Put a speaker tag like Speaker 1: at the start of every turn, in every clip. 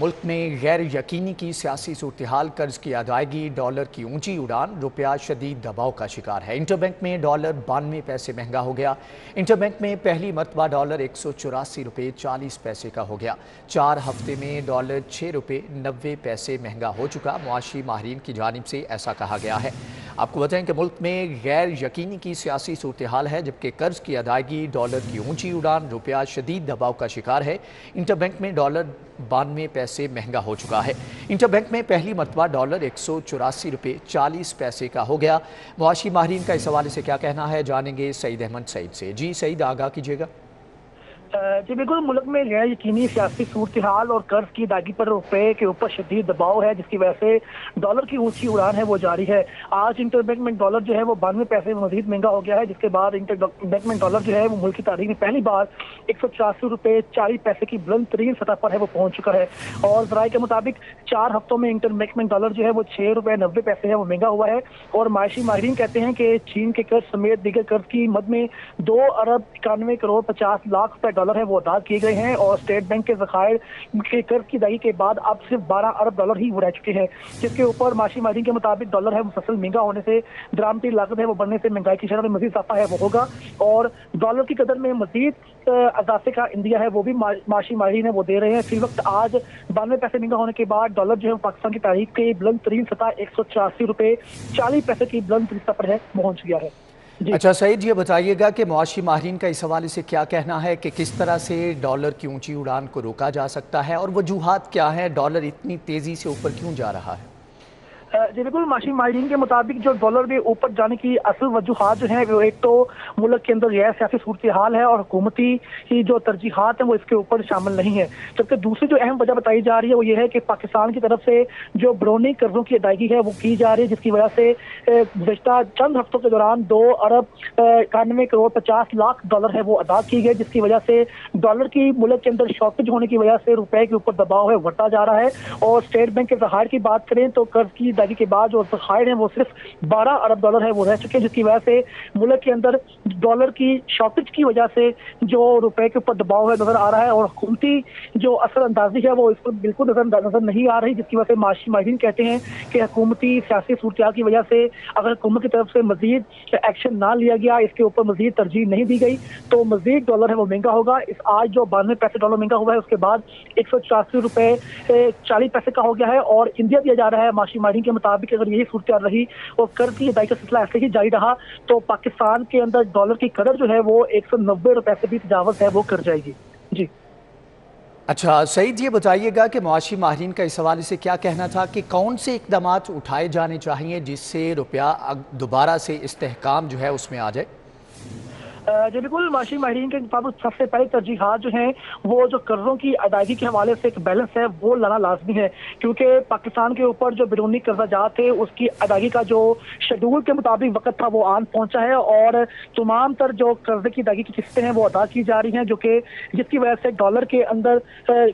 Speaker 1: मुल्क में गैर यकीनी की सियासी सूरत-ए-हाल, कर्ज की अदायगी, डॉलर की ऊंची उड़ान, रुपया शदीद दबाव का शिकार है। इंटरबैंक में डॉलर 92 पैसे महंगा हो गया। इंटरबैंक में पहली मरतबा डॉलर 184 रुपये 40 पैसे का हो गया। 4 हफ्ते में डॉलर 6 रुपये 90 पैसे महंगा हो चुका। मुआशी माहिरीन की जानिब से ऐसा कहा गया है। आपको बताएं कि मुल्क में गैर यकीनी की सियासी सूरत-ए-हाल है, जबकि कर्ज की अदायगी, डॉलर की ऊंची उड़ान, रुपया शदीद दबाव का शिकार है। इंटरबैंक में डॉलर 92 पैसे महंगा हो चुका है। इंटरबैंक में पहली मरतबा डॉलर 184 रुपये 40 पैसे का हो गया। मुआशी माहिरीन का इस हवाले से क्या कहना है, जानेंगे सईद अहमद सईद से। जी सईद, आगाह कीजिएगा।
Speaker 2: जी बिल्कुल, मुल्क में गैर यकीनी सियासी सूरत हाल और कर्ज की अदायगी पर रुपए के ऊपर शदीद दबाव है, जिसकी वजह से डॉलर की ऊंची उड़ान है वो जारी है। आज इंटरबैंक में डॉलर जो है वो 92 पैसे मजीद महंगा हो गया है, जिसके बाद इंटरबैंक में डॉलर जो है वो मुल्क की तारीख में पहली बार 184 रुपये 40 पैसे की बुलंद तरीन सतह पर है वो पहुंच चुका है। और जराये के मुताबिक 4 हफ्तों में इंटरबैंक में डॉलर जो है वो 6 रुपये 90 पैसे है वो महंगा हुआ है। और माशी माहिरीन कहते हैं कि चीन के कर्ज समेत दीगर कर्ज की मद में 2 अरब 91 करोड़ 50 लाख रुपए डॉलर है वो अदा किए गए हैं। और स्टेट बैंक के ज़खायर के कर्ज की अदायगी के बाद अब सिर्फ 12 अरब डॉलर ही वो रह चुके हैं, जिसके ऊपर माशी माहिरीन के मुताबिक डॉलर है मुसलसल महंगा होने से, दरामदी लागत है वो बढ़ने से महंगाई की शरह में मजीद इजाफा है वो होगा। और डॉलर की कदर में मजीद अजाफे का इंदिया है वो भी माशी माहिरीन है वो दे रहे हैं। इसी वक्त आज 92 पैसे महंगा होने के बाद डॉलर जो है पाकिस्तान की तारीख के बुलंद तरीन सतह 184 रुपये 40 पैसे की बुलंद तरीन सतह पर है पहुंच गया है।
Speaker 1: अच्छा सईद, ये बताइएगा कि मुआशी माहिरीन का इस हवाले से क्या कहना है कि किस तरह से डॉलर की ऊंची उड़ान को रोका जा सकता है और वजूहात क्या है, डॉलर इतनी तेजी से ऊपर क्यों जा रहा है?
Speaker 2: जी बिल्कुल, माशी माहिरीन के मुताबिक जो डॉलर में ऊपर जाने की असल वजूहात जो है वो एक तो मुल्क के अंदर गैर सियासी सूरत हाल है और हुकूमती की जो तरजीहात हैं वो इसके ऊपर शामिल नहीं है। जबकि दूसरी जो अहम वजह बताई जा रही है वो ये है कि पाकिस्तान की तरफ से जो बैरूनी कर्जों की अदायगी है वो की जा रही है, जिसकी वजह से गुज़श्ता चंद हफ्तों के दौरान 2 अरब 91 करोड़ 50 लाख डॉलर है वो अदा की गई, जिसकी वजह से डॉलर की मुल्क के अंदर शॉर्टेज होने की वजह से रुपए के ऊपर दबाव है बढ़ता जा रहा है। और स्टेट बैंक के ज़खायर की बात करें तो कर्ज की के बाद जो ज़खायर हैं वो सिर्फ 12 अरब डॉलर है वो रह चुके हैं, जिसकी वजह से मुल्क के अंदर डॉलर की शॉर्टेज की वजह से जो रुपए के ऊपर दबाव है नजर आ रहा है। और हुकूमती जो असर अंदाजी है वो इस पर बिल्कुल नजर नहीं आ रही, जिसकी वजह से माशी माहिरीन कहते हैं कि हुकूमती सियासी सूरत की वजह से अगर हुकूमत की तरफ से मजीद एक्शन ना लिया गया, इसके ऊपर मजीद तरजीह नहीं दी गई तो मजीद डॉलर है वो महंगा होगा। इस आज जो 92 पैसे डॉलर महंगा हुआ है उसके बाद 184 रुपये 40 पैसे का हो गया है। और इंडिया दिया जा रहा है माशी माहिरीन के मुताबिक अगर यही सूरत रही और कर्ज की अदायगी का सिलसिला ऐसे ही जारी रहा तो पाकिस्तान के अंदर डॉलर की कदर जो है वो 190 रुपए से भी तजावज़ है वो कर जाएगी। जी
Speaker 1: अच्छा सईद, ये बताइएगा कि मुआशी माहिरीन का इस हवाले से क्या कहना था कि कौन से इकदाम उठाए जाने चाहिए जिससे रुपया दोबारा से इस्तेहकाम जो है उसमें आ जाए?
Speaker 2: जी बिल्कुल, माशी माहिरीन के मुताबिक सबसे पहले तरजीहात जो हैं वो जो कर्जों की अदायगी के हवाले से एक बैलेंस है वो लाना लाजमी है, क्योंकि पाकिस्तान के ऊपर जो बैरूनी कर्जा जात थे उसकी अदायगी का जो शेड्यूल के मुताबिक वक्त था वो आन पहुंचा है और तमाम तर जो कर्जे की अदायगी की किस्तें हैं वो अदा की जा रही हैं, जो कि जिसकी वजह से डॉलर के अंदर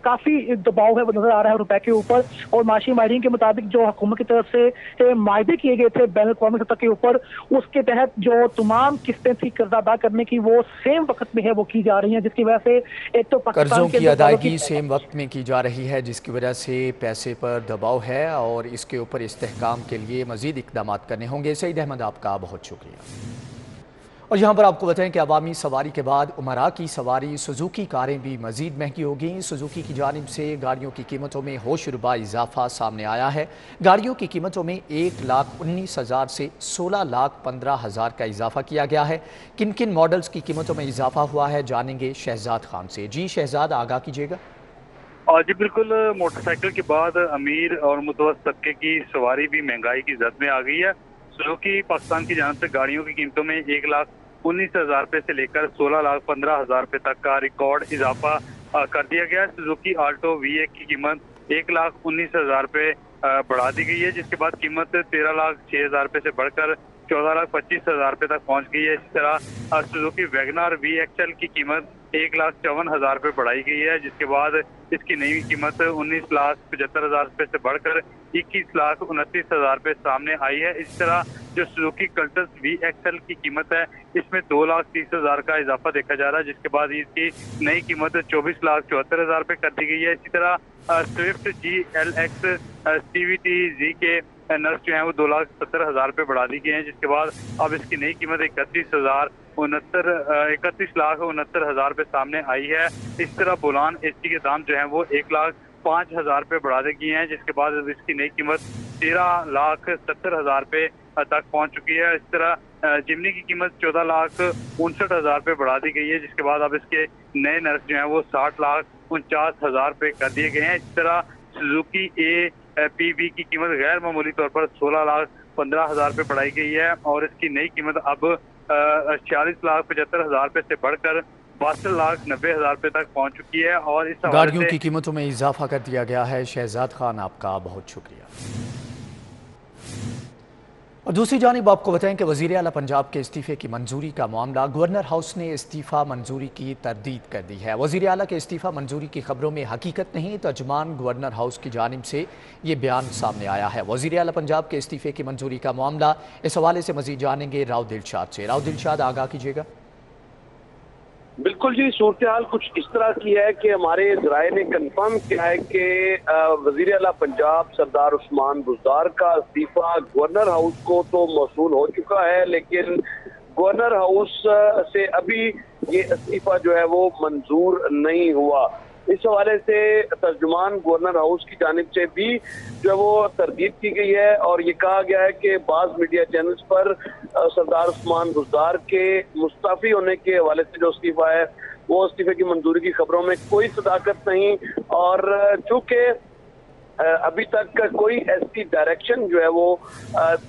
Speaker 2: काफ़ी दबाव है वो नजर आ रहा है रुपए के ऊपर। और माशी माहिरीन के मुताबिक जो हुकूमत की तरफ से मायदे किए गए थे बैन अवी सतह के ऊपर, उसके तहत जो तमाम किस्तें थी कर्जा अदा करने की वो सेम वक्त में है वो की जा रही है, जिसकी वजह से एक तो
Speaker 1: कर्जों की अदायगी सेम वक्त में की जा रही है, जिसकी वजह से पैसे पर दबाव है और इसके ऊपर इस्तेहकाम के लिए मजीद इकदाम करने होंगे। सईद अहमद, आपका बहुत शुक्रिया। और यहाँ पर आपको बताएं कि अवामी सवारी के बाद उमरा की सवारी सुजुकी कारें भी मजीद महंगी होगी। सुजुकी की जानिब से गाड़ियों की कीमतों में होशरुबा इजाफा सामने आया है। गाड़ियों की कीमतों में 1,19,000 से 16,15,000 का इजाफा किया गया है। किन किन मॉडल्स की कीमतों में इजाफा हुआ है, जानेंगे शहजाद खान से। जी शहजाद, आगाह कीजिएगा।
Speaker 3: जी बिल्कुल, मोटरसाइकिल के बाद अमीर और मुतवस्सित तबके की सवारी भी महंगाई की जद में आ गई है। सुजुकी पाकिस्तान की जानिब से गाड़ियों की कीमतों में 1,19,000 रुपये से लेकर 16,15,000 रुपये तक का रिकॉर्ड इजाफा कर दिया गया है। सुजुकी आल्टो V1 की कीमत 1,19,000 रुपये बढ़ा दी गई है, जिसके बाद कीमत 13,06,000 रुपये से बढ़कर 14,25,000 रुपये तक पहुंच गई है। इसी तरह सुजुकी वैगनार VXL की कीमत 1,54,000 रुपये बढ़ाई गई है, जिसके बाद इसकी नई कीमत 19,75,000 रुपये से बढ़कर 21,29,000 रुपये सामने आई है। इस तरह जो सुजुकी कल्टस VXL की कीमत है इसमें 2,30,000 का इजाफा देखा जा रहा है, जिसके बाद इसकी नई कीमत 24,74,000 रुपये कर दी गई है। इसी तरह स्विफ्ट GLX CVT Z के नर्स जो है वो 2,70,000 रुपये बढ़ा दी गए हैं, जिसके बाद अब इसकी नई कीमत 31,69,000 रुपये सामने आई है। इस तरह बोलान AC के दाम जो है वो 1,05,000 रुपये बढ़ा दी गई हैं, जिसके बाद अब इसकी नई कीमत 13,70,000 रुपये तक पहुंच चुकी है। इस तरह जिमनी की कीमत 14,59,000 रुपये बढ़ा दी गई है, जिसके बाद अब इसके नए नर्स जो हैं वो 60,49,000 रुपये कर दिए गए हैं। इस तरह सुजुकी APV की कीमत गैर मामूली तौर पर 16,15,000 रुपये बढ़ाई गई है और इसकी नई कीमत अब 46,75,000 रुपये से बढ़कर 62,90,000 रुपये तक पहुंच चुकी है। और इस
Speaker 1: गाड़ियों की कीमतों में इजाफा कर दिया गया है। शहजाद खान, आपका बहुत शुक्रिया। और दूसरी जानिब आपको बताएं कि वज़ीर आला पंजाब के इस्तीफ़े की मंजूरी का मामला, गवर्नर हाउस ने इस्तीफ़ा मंजूरी की तरदीद कर दी है। वज़ीर आला के इस्तीफ़ा मंजूरी की खबरों में हकीकत नहीं, तर्जुमान गवर्नर हाउस की जानिब से ये बयान सामने आया है। वज़ीर आला पंजाब के इस्तीफ़े की मंजूरी का मामला, इस हवाले से मज़ीद जानेंगे राव दिलशाद से। राव दिलशाद, आगाह कीजिएगा।
Speaker 4: बिल्कुल जी, सूरत हाल कुछ इस तरह की है कि हमारे ज़राए ने कंफर्म किया है कि वज़ीर आला पंजाब सरदार उस्मान बुज़दार का इस्तीफा गवर्नर हाउस को तो मौसूल हो चुका है, लेकिन गवर्नर हाउस से अभी ये इस्तीफा जो है वो मंजूर नहीं हुआ। इस हवाले से तर्जुमान गवर्नर हाउस की जानिब से भी जो है वो तरदीद की गई है और ये कहा गया है कि बाज़ मीडिया चैनल्स पर सरदार उस्मान बुज़दार के मुस्तफ़ी होने के हवाले से जो इस्तीफा है वो इस्तीफे की मंजूरी की खबरों में कोई सदाकत नहीं, और चूंकि अभी तक कोई ऐसी डायरेक्शन जो है वो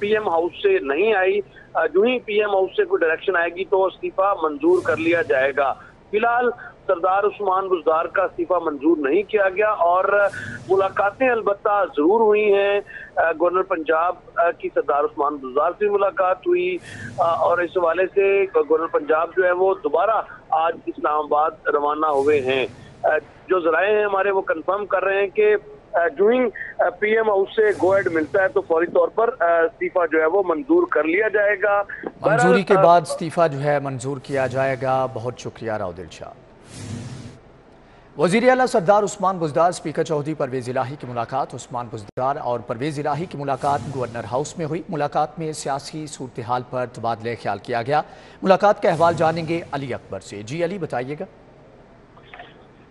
Speaker 4: PM हाउस से नहीं आई, जो ही PM हाउस से कोई डायरेक्शन आएगी तो इस्तीफा मंजूर कर लिया जाएगा। फिलहाल सरदार उस्मान बुज़दार का इस्तीफा मंजूर नहीं किया गया और मुलाकातें अलबत्ता जरूर हुई हैं। गवर्नर पंजाब की सरदार उस्मान बुज़दार से मुलाकात हुई और इस हवाले से गवर्नर पंजाब जो है वो दोबारा आज इस्लामाबाद रवाना हुए हैं। जो जराए हैं हमारे वो कंफर्म कर रहे हैं कि जो ही PM हाउस से गो एड मिलता है तो फौरी तौर पर इस्तीफा जो है वो मंजूर कर लिया जाएगा।
Speaker 1: मंजूरी के बाद इस्तीफा जो है मंजूर किया जाएगा। बहुत शुक्रिया राव दिलशाद। वज़ीर आला सरदार उस्मान बुज़दार, स्पीकर चौधरी परवेज़ इलाही की मुलाकात। उस्मान बुज़दार और परवेज़ इलाही की मुलाकात गवर्नर हाउस में हुई। मुलाकात में सियासी सूरत हाल पर तबादले ख्याल किया गया। मुलाकात का अहवाल जानेंगे अली अकबर से। जी अली, बताइएगा।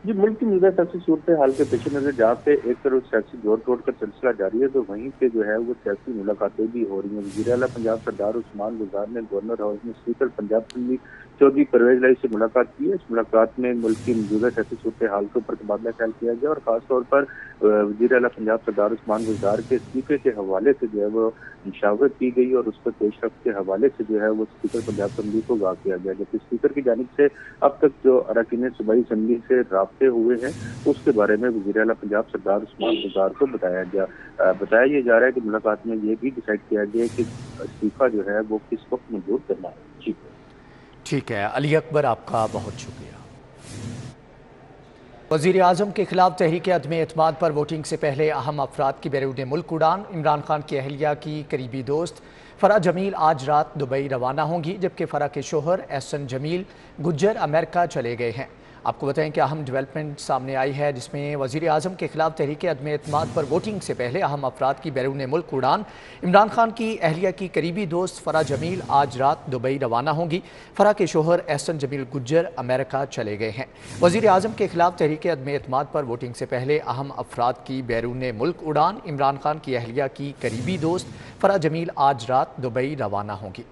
Speaker 5: जी, मुल्क की मौजूदा सियासी सूरत हाल के पेश नज़र जहाँ पे एक तरफ सियासी जोड़ तोड़ का सिलसिला जारी है, तो वहीं पे जो है वो सियासी मुलाकातें भी हो रही हैं। वज़ीर आला पंजाब सरदार उस्मान बुज़दार ने गवर्नर हाउस में स्पीकर पंजाब असेंबली चौधरी परवेज़ इलाही से मुलाकात की है। इस मुलाकात में मुल्क की मौजूदा सियासी सूरत हाल के ऊपर तबादला ख्याल किया गया और खासतौर पर वज़ीर आला पंजाब सरदार उस्मान बुज़दार के इस्तीफे के हवाले से जो है वो मुशावरत की गई और उस पर पेशरफ्त के हवाले से जो है वो स्पीकर पंजाब असेंबली को आगाह किया गया। जबकि स्पीकर की जानिब से अब तक जो अरकान सूबाई असेंबली से राब्ते हुए हैं उसके बारे में वज़ीर आला पंजाब सरदार उस्मान बुज़दार को बताया ये जा रहा है कि मुलाकात में ये भी डिसाइड किया गया कि इस्तीफा जो है वो किस वक्त मंजूर करना है।
Speaker 1: ठीक है अली अकबर, आपका बहुत शुक्रिया। वज़ीर आज़म के खिलाफ तहरीक अदम एतमाद पर वोटिंग से पहले अहम अफराद की बैरून मुल्क उड़ान। इमरान खान की अहलिया की करीबी दोस्त फ़रा जमील आज रात दुबई रवाना होंगी, जबकि फ़रा के शोहर एहसन जमील गुज्जर अमेरिका चले गए हैं। आपको बताएं कि अहम डेवलपमेंट सामने आई है, जिसमें वज़ीर आज़म के खिलाफ तहरीक अदम एतमाद पर वोटिंग से पहले अहम अफराद की बैरून मुल्क उड़ान। इमरान खान की अहलिया की करीबी दोस्त फ़रा जमील आज रात दुबई रवाना होंगी। फ़रा के शोहर एहसन जमील गुज्जर अमेरिका चले गए हैं। वज़ीर आज़म के खिलाफ तहरीक अदम एतमाद पर वोटिंग से पहले अहम अफराद की बैरून मुल्क उड़ान। इमरान खान की अहलिया की करीबी दोस्त फ़रा जमील आज रात दुबई रवाना होंगी।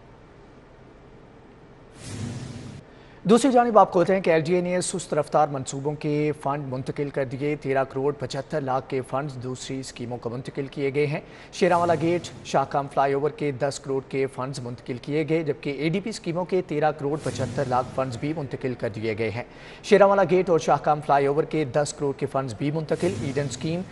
Speaker 1: दूसरी जानिब आपको बताएं कि LGA ने सुस्त रफ्तार मनसूबों के फ़ंड मुंतकिल कर दिए। 13 करोड़ 75 लाख के फ़ंड्स दूसरी स्कीमों को मुंतकिल किए गए हैं। शेरावाला गेट शाहकाम फ्लाईओवर के 10 करोड़ के फ़ंड्स मुंतकिल किए गए, जबकि ADP स्कीमों के 13 करोड़ 75 लाख फ़ंड्स भी मुंतकिल कर दिए गए हैं। शेरावाला गेट और शाहकाम फ्लाईओवर के 10 करोड़ के फ़ंड्स भी मुंतकिल। ईडन स्कीम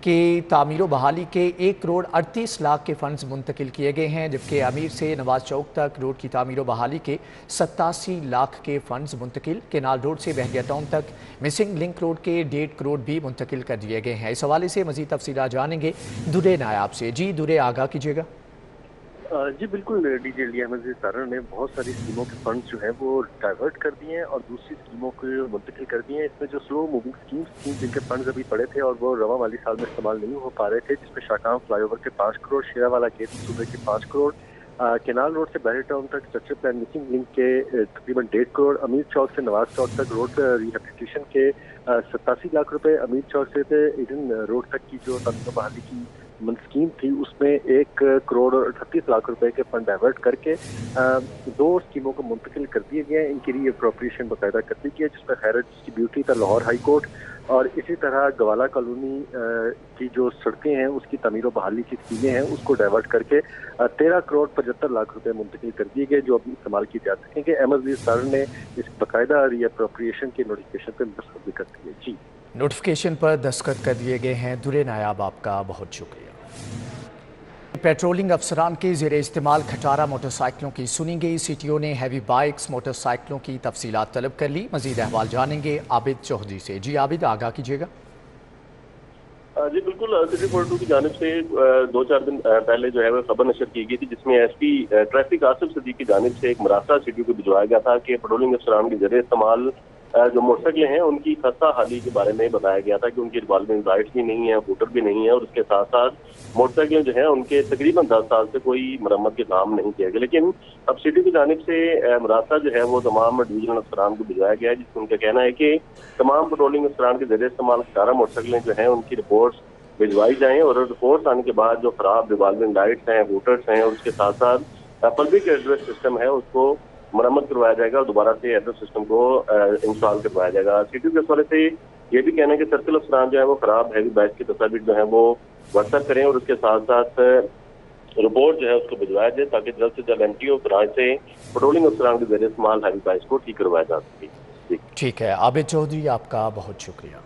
Speaker 1: कि तामीर व बहाली के 1 करोड़ 38 लाख के फंड्स मुंतकिल किए गए हैं, जबकि अमीर से नवाज चौक तक रोड की तामीर व बहाली के 87 लाख के फंड्स मुंतकिल। केनाल रोड से बहरिया टाउन तक मिसिंग लिंक रोड के 1.5 करोड़ भी मुंतकिल कर दिए गए हैं। इस हवाले से मज़ीद तफसीलात जानेंगे दुरे नायाब से। जी दुरे, आगाह कीजिएगा।
Speaker 6: जी बिल्कुल, डीजे इंडिया में सरकार ने बहुत सारी स्कीमों के फंड्स जो है वो डाइवर्ट कर दिए हैं और दूसरी स्कीमों को मुंतकिल कर दिए हैं। इसमें जो स्लो मूविंग स्कीम्स थी जिनके फंड्स अभी पड़े थे और वो रवा वाली साल में इस्तेमाल नहीं हो पा रहे थे, जिसमें शाकाम फ्लाईओवर के 5 करोड़, शेरावाला गेट सूबे के 5 करोड़, केनाल रोड से बहरी टाउन तक स्ट्रक्चर प्लान मिसिंग लिंक के तकरीबन 1.5 करोड़, अमीर चौक से नवाज चौक तक रोड रिहेबिलिटेशन के 87 लाख रुपए, अमीर चौक से ईडन रोड तक की जो तामीर बहाली की स्कीम थी उसमें 1 करोड़ और 38 लाख रुपए के फंड डाइवर्ट करके 2 स्कीमों को मुंतकिल कर दिए गए हैं। इनकी री अप्रोप्रिएशन बाकायदा कर दी गई है, जिसमें खैरत डिस्ट्रीब्यूटरी था लाहौर हाई कोर्ट, और इसी तरह गवाला कॉलोनी की जो सड़कें हैं उसकी तमीर बहाली की स्कीमें हैं उसको डाइवर्ट करके 13 करोड़ 75 लाख रुपए मुंतकिल कर दिए गए, जो अभी इस्तेमाल की जा सकेंगे। अहमद सर ने इस बाकायदा री अप्रोप्रिएशन के नोटिफिकेशन पर दस्तखत भी कर दिए। जी,
Speaker 1: नोटिफिकेशन पर दस्तखत कर दिए गए हैं। दुरे नायाब, आपका बहुत शुक्रिया। पेट्रोलिंग अफसरान के ज़ेरे इस्तेमाल खटारा मोटरसाइकिलों की सुनी गई। CTO ने हैवी बाइक्स मोटरसाइकिलों की तफसीलात तलब कर ली। मजीद अहवाल जानेंगे आबिद चौधरी से। जी आबिद, आगाह कीजिएगा।
Speaker 7: जी बिल्कुल, सिटी 42 की जानिब से 2-4 दिन पहले जो है वह खबर नशर की गई थी, जिसमें SP ट्रैफिक आसिफ सदीक की जानिब से एक मरासा CTO को भिजवाया गया था कि पेट्रोलिंग अफसरान के ज़रिए इस्तेमाल जो मोटरसाइकिलें हैं उनकी खस्ता हाली के बारे में बताया गया था कि उनकी रिवॉल्विंग लाइट्स भी नहीं है, फूटर भी नहीं है, और उसके साथ साथ मोटरसाइकिलें जो है उनके तकरीबन 10 साल से कोई मरम्मत के काम नहीं किया गया। लेकिन अब सिटी की जानिब से मरासा जो है वो तमाम डिवीजनल अफसरान को भिजवाया गया है, जिसमें उनका कहना है कि तमाम पेट्रोलिंग अफसरान के जरिए इस्तेमाल 18 मोटरसाइकिलें जो हैं उनकी रिपोर्ट्स भिजवाई जाएं, और रिपोर्ट्स आने के बाद जो खराब रिवॉल्विंग लाइट्स हैं, फूटर्स हैं, और उसके साथ साथ पब्लिक एड्रेस सिस्टम है उसको मरम्मत करवाया जाएगा और दोबारा से एड्रेस सिस्टम को इंस्टॉल करवाया जाएगा। सिटी के हवाले से ये भी कहना है कि सर्कल अफसरान जो है वो खराब हैवी बाइक की तस्वीर जो है वो व्हाट्सएप करें और उसके साथ साथ रिपोर्ट जो है उसको भिजवाया जाए, ताकि जल्द से जल्द MTO कराए से पेट्रोलिंग अफसरान के जरिए इस्तेमाल हैवी बाइक को ठीक करवाया जा सके।
Speaker 1: ठीक है आबिद चौधरी, आपका बहुत शुक्रिया।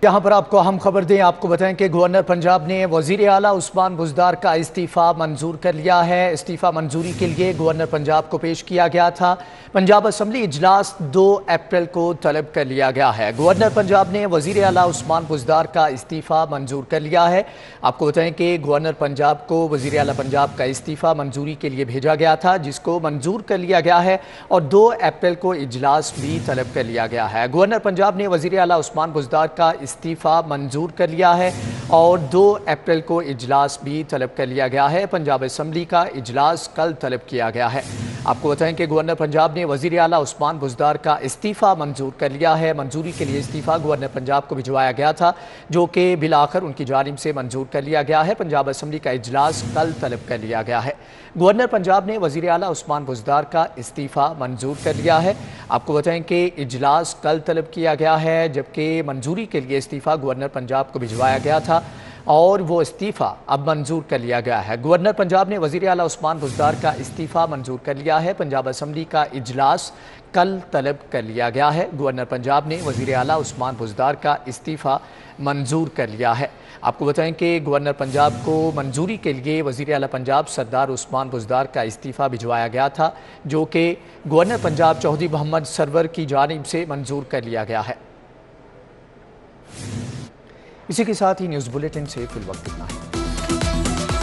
Speaker 1: यहाँ पर आपको अहम खबर दें, आपको बताएं कि गवर्नर पंजाब ने वजीर आला उस्मान बुज़दार का इस्तीफ़ा मंजूर कर लिया है। इस्तीफ़ा मंजूरी के लिए गवर्नर पंजाब को पेश किया गया था। पंजाब असम्बली इजलास 2 अप्रैल को तलब कर लिया गया है। गवर्नर पंजाब ने वजीर आला उस्मान बुज़दार का इस्तीफ़ा मंजूर कर लिया है। आपको बताएं कि गवर्नर पंजाब को वजीर आला पंजाब का इस्तीफ़ा मंजूरी के लिए भेजा गया था, जिसको मंजूर कर लिया गया है और 2 अप्रैल को इजलास भी तलब कर लिया गया है। गवर्नर पंजाब ने वजीर आला उस्मान बुज़दार का इस्तीफ़ा मंजूर कर लिया है और 2 अप्रैल को इजलास भी तलब कर लिया गया है। पंजाब असम्बली का इजलास कल तलब किया गया है। आपको बताएं कि गवर्नर पंजाब ने वजीर आला उस्मान बुज़दार का इस्तीफ़ा मंजूर कर लिया है। मंजूरी के लिए इस्तीफ़ा गवर्नर पंजाब को भिजवाया गया था, जो कि बिलाखिर उनकी जानिब से मंजूर कर लिया गया है। पंजाब असम्बली का इजलास कल तलब कर लिया गया है। गवर्नर पंजाब ने वजीर आला उस्मान बुज़दार का इस्तीफ़ा मंजूर कर लिया है। आपको बताएं कि इजलास कल तलब किया गया है, जबकि मंजूरी के लिए इस्तीफ़ा गवर्नर पंजाब को भिजवाया गया था और वो इस्तीफ़ा अब मंजूर कर लिया गया है। गवर्नर पंजाब ने वज़ीर आला उस्मान बुज़दार का इस्तीफ़ा मंजूर कर लिया है। पंजाब असम्बली का इजलास कल तलब कर लिया गया है। गवर्नर पंजाब ने वज़ीर आला उस्मान बुज़दार का इस्तीफ़ा मंजूर कर लिया है। आपको बताएं कि गवर्नर पंजाब को मंजूरी के लिए वज़ीर आला पंजाब सरदार उस्मान बुज़दार का इस्तीफ़ा भिजवाया गया था, जो कि गवर्नर पंजाब चौधरी मोहम्मद सरवर की जानिब से मंजूर कर लिया गया है। इसी के साथ ही न्यूज़ बुलेटिन से फिल वक्त इतना है।